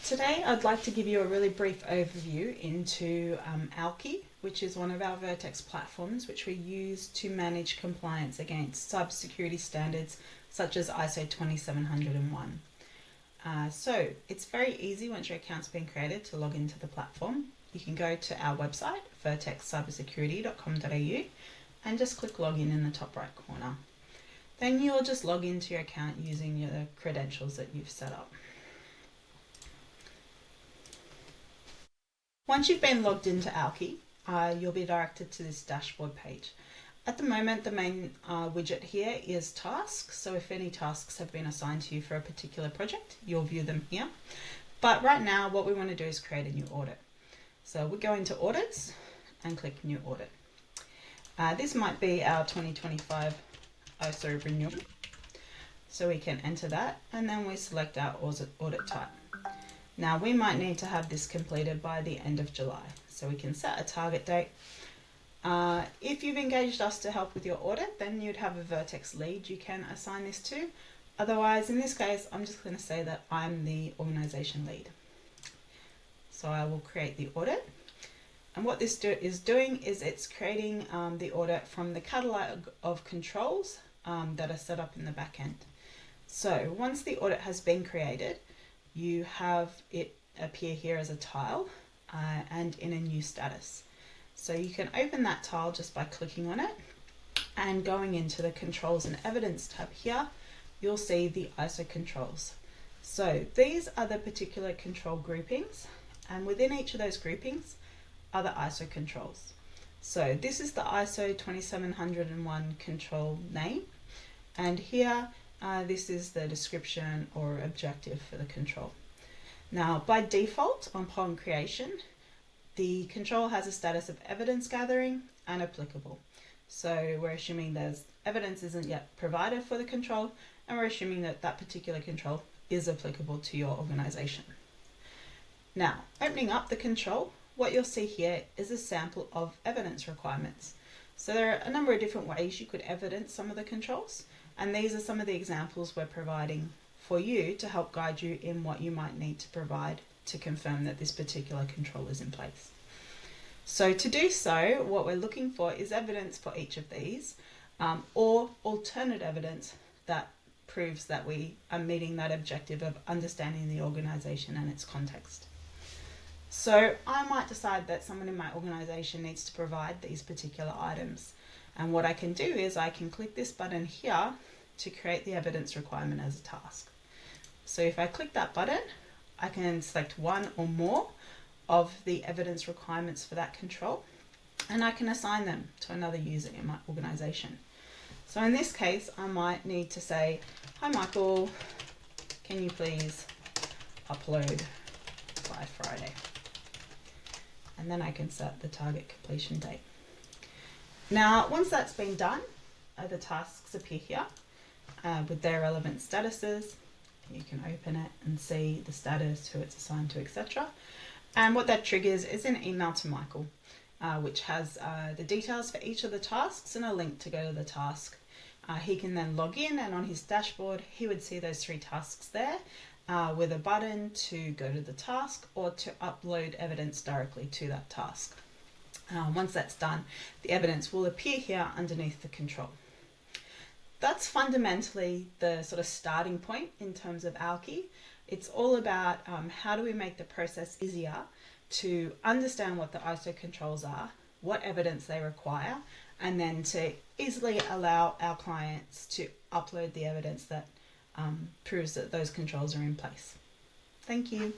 Today I'd like to give you a really brief overview into Al-kee, which is one of our Vertex platforms which we use to manage compliance against cybersecurity standards such as ISO 27701. So it's very easy once your account's been created to log into the platform. You can go to our website, vertexcybersecurity.com.au, and just click login in the top right corner. Then you'll just log into your account using your credentials that you've set up. Once you've been logged into Al-kee, you'll be directed to this dashboard page. At the moment, the main widget here is tasks. So if any tasks have been assigned to you for a particular project, you'll view them here. But right now, what we want to do is create a new audit. So we go into audits and click new audit. This might be our 2025 ISO renewal. So we can enter that and then we select our audit type. Now we might need to have this completed by the end of July, so we can set a target date. If you've engaged us to help with your audit, then you'd have a Vertex lead you can assign this to. Otherwise, in this case, I'm just going to say that I'm the organization lead. So I will create the audit. And what this is doing is it's creating the audit from the catalog of controls that are set up in the back end. So once the audit has been created, you have it appear here as a tile and in a new status. So you can open that tile just by clicking on it and going into the controls and evidence tab here, you'll see the ISO controls. So these are the particular control groupings, and within each of those groupings are the ISO controls. So this is the ISO 27701 control name, and here this is the description or objective for the control. Now, by default, upon creation, the control has a status of evidence gathering and applicable. So we're assuming there's evidence isn't yet provided for the control, and we're assuming that that particular control is applicable to your organization. Now, opening up the control, what you'll see here is a sample of evidence requirements. So there are a number of different ways you could evidence some of the controls. And these are some of the examples we're providing for you to help guide you in what you might need to provide to confirm that this particular control is in place. So to do so, what we're looking for is evidence for each of these or alternate evidence that proves that we are meeting that objective of understanding the organization and its context. So I might decide that someone in my organization needs to provide these particular items. And what I can do is I can click this button here to create the evidence requirement as a task. So if I click that button, I can select one or more of the evidence requirements for that control, and I can assign them to another user in my organization. So in this case, I might need to say, "Hi Michael, can you please upload by Friday?" And then I can set the target completion date. Now, once that's been done, the tasks appear here with their relevant statuses. You can open it and see the status, who it's assigned to, etc. And what that triggers is an email to Michael, which has the details for each of the tasks and a link to go to the task. He can then log in, and on his dashboard, he would see those 3 tasks there with a button to go to the task or to upload evidence directly to that task. Once that's done, the evidence will appear here underneath the control. That's fundamentally the sort of starting point in terms of Al-kee. It's all about how do we make the process easier to understand what the ISO controls are, what evidence they require, and then to easily allow our clients to upload the evidence that proves that those controls are in place. Thank you.